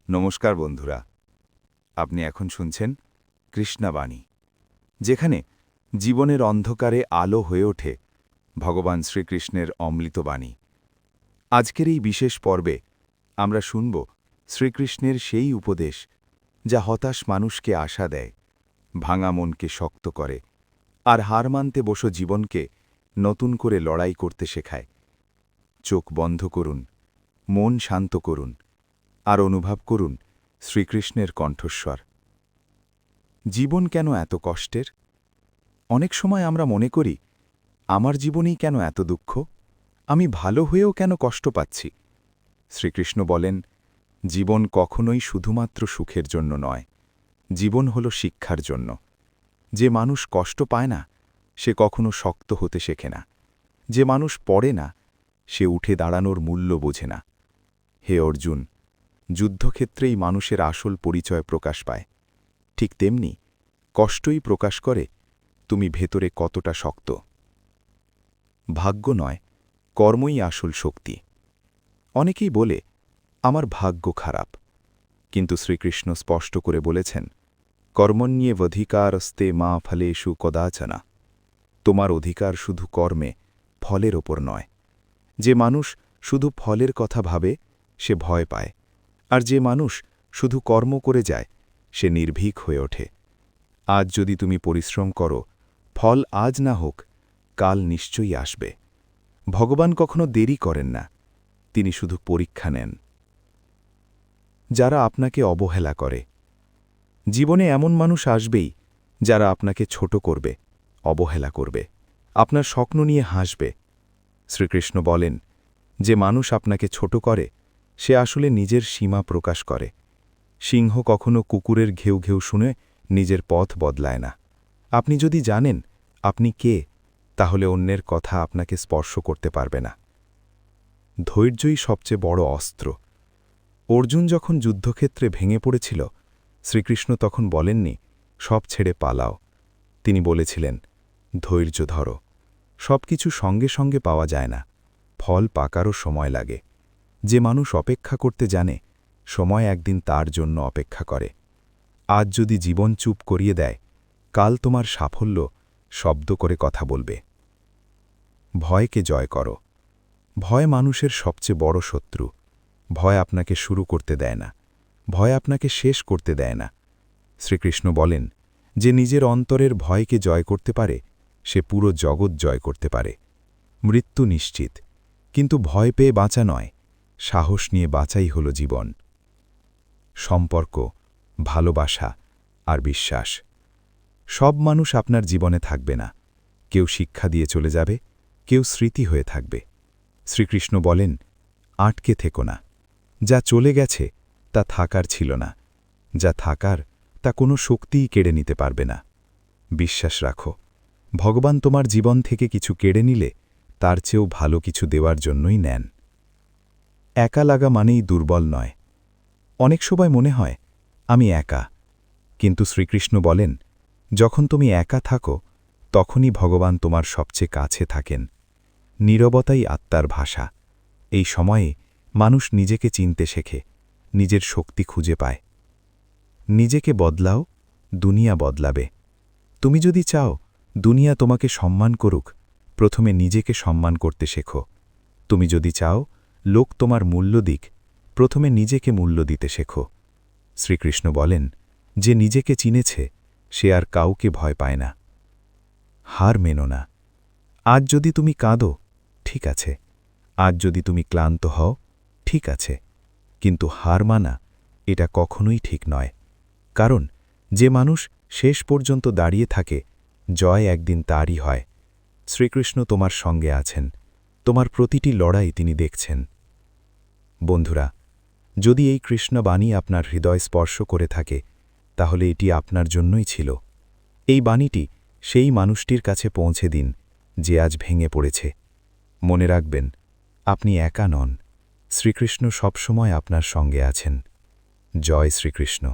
নমস্কার বন্ধুরা, আপনি এখন শুনছেন কৃষ্ণবাণী, যেখানে জীবনের অন্ধকারে আলো হয়ে ওঠে ভগবান শ্রীকৃষ্ণের অমৃত বাণী। আজকের এই বিশেষ পর্বে আমরা শুনব শ্রীকৃষ্ণের সেই উপদেশ যা হতাশ মানুষকে আশা দেয়, ভাঙা মনকে শক্ত করে আর হার মানতে বসো জীবনকে নতুন করে লড়াই করতে শেখায়। চোখ বন্ধ করুন, মন শান্ত করুন আর অনুভব করুন শ্রীকৃষ্ণের কণ্ঠস্বর। জীবন কেন এত কষ্টের? অনেক সময় আমরা মনে করি, আমার জীবনেই কেন এত দুঃখ, আমি ভালো হয়েও কেন কষ্ট পাচ্ছি। শ্রীকৃষ্ণ বলেন, জীবন কখনোই শুধুমাত্র সুখের জন্য নয়, জীবন হল শিক্ষার জন্য। যে মানুষ কষ্ট পায় না সে কখনো শক্ত হতে শেখে না, যে মানুষ পড়ে না সে উঠে দাঁড়ানোর মূল্য বোঝে না। হে অর্জুন, যুদ্ধক্ষেত্রেই মানুষের আসল পরিচয় প্রকাশ পায়, ঠিক তেমনি কষ্টই প্রকাশ করে তুমি ভেতরে কতটা শক্ত। ভাগ্য নয়, কর্মই আসল শক্তি। অনেকেই বলে, আমার ভাগ্য খারাপ, কিন্তু শ্রীকৃষ্ণ স্পষ্ট করে বলেছেন, কর্মণ্যেবধিকারস্তে মা ফলেষু কদাচনা। তোমার অধিকার শুধু কর্মে, ফলের ওপর নয়। যে মানুষ শুধু ফলের কথা ভাবে সে ভয় পায়, আর যে মানুষ শুধু কর্ম করে যায় সে নির্ভীক হয়ে ওঠে। আজ যদি তুমি পরিশ্রম করো, ফল আজ না হোক কাল নিশ্চয়ই আসবে। ভগবান কখনো দেরি করেন না, তিনি শুধু পরীক্ষা নেন। যারা আপনাকে অবহেলা করে, জীবনে এমন মানুষ আসবেই যারা আপনাকে ছোট করবে, অবহেলা করবে, আপনার স্বপ্ন নিয়ে হাসবে। শ্রীকৃষ্ণ বলেন, যে মানুষ আপনাকে ছোট করে সে আসলে নিজের সীমা প্রকাশ করে। সিংহ কখনো কুকুরের ঘেউ ঘেউ শুনে নিজের পথ বদলায় না। আপনি যদি জানেন আপনি কে, তাহলে অন্যের কথা আপনাকে স্পর্শ করতে পারবে না। ধৈর্যই সবচেয়ে বড় অস্ত্র। অর্জুন যখন যুদ্ধক্ষেত্রে ভেঙে পড়েছিল, শ্রীকৃষ্ণ তখন বলেননি, সব ছেড়ে পালাও। তিনি বলেছিলেন, ধৈর্য ধরো। সব কিছু সঙ্গে সঙ্গে পাওয়া যায় না, ফল পাকারও সময় লাগে। যে মানুষ অপেক্ষা করতে জানে, সময় একদিন তার জন্য অপেক্ষা করে। আজ যদি জীবন চুপ করিয়ে দেয়, কাল তোমার সাফল্য শব্দ করে কথা বলবে। ভয়কে জয় করো। ভয় মানুষের সবচেয়ে বড় শত্রু। ভয় আপনাকে শুরু করতে দেয় না, ভয় আপনাকে শেষ করতে দেয় না। শ্রীকৃষ্ণ বলেন, যে নিজের অন্তরের ভয়কে জয় করতে পারে সে পুরো জগৎ জয় করতে পারে। মৃত্যু নিশ্চিত, কিন্তু ভয় পেয়ে বাঁচা নয়, সাহস নিয়ে বাঁচাই হল জীবন। সম্পর্ক, ভালোবাসা আর বিশ্বাস। সব মানুষ আপনার জীবনে থাকবে না। কেউ শিক্ষা দিয়ে চলে যাবে, কেউ স্মৃতি হয়ে থাকবে। শ্রীকৃষ্ণ বলেন, আটকে থেকো না। যা চলে গেছে তা থাকার ছিল না, যা থাকার তা কোনো শক্তিই কেড়ে নিতে পারবে না। বিশ্বাস রাখো, ভগবান তোমার জীবন থেকে কিছু কেড়ে নিলে তার চেয়েও ভালো কিছু দেওয়ার জন্যই নেন। একা লাগা মানেই দুর্বল নয়। অনেক সময় মনে হয় আমি একা, কিন্তু শ্রীকৃষ্ণ বলেন, যখন তুমি একা থাকো তখনই ভগবান তোমার সবচেয়ে কাছে থাকেন। নীরবতাই আত্মার ভাষা। এই সময়ে মানুষ নিজেকে চিনতে শেখে, নিজের শক্তি খুঁজে পায়। নিজেকে বদলাও, দুনিয়া বদলাবে। তুমি যদি চাও দুনিয়া তোমাকে সম্মান করুক, প্রথমে নিজেকে সম্মান করতে শেখো। তুমি যদি চাও লোক তোমার মূল্য দিক, প্রথমে নিজেকে মূল্য দিতে শেখো। শ্রীকৃষ্ণ বলেন, যে নিজেকে চিনেছে সে আর কাউকে ভয় পায় না। হার মেনো না। আজ যদি তুমি কাঁদো, ঠিক আছে। আজ যদি তুমি ক্লান্ত হও, ঠিক আছে, কিন্তু হার মানা এটা কখনোই ঠিক নয়। কারণ যে মানুষ শেষ পর্যন্ত দাঁড়িয়ে থাকে, জয় একদিন তারই হয়। শ্রীকৃষ্ণ তোমার সঙ্গে আছেন, তোমার প্রতিটি লড়াই তিনি দেখছেন। বন্ধুরা, যদি এই কৃষ্ণবাণী আপনার হৃদয় স্পর্শ করে থাকে, তাহলে এটি আপনার জন্যই ছিল। এই বাণীটি সেই মানুষটির কাছে পৌঁছে দিন যে আজ ভেঙে পড়েছে। মনে রাখবেন, আপনি একা নন, শ্রীকৃষ্ণ সবসময় আপনার সঙ্গে আছেন। জয় শ্রীকৃষ্ণ।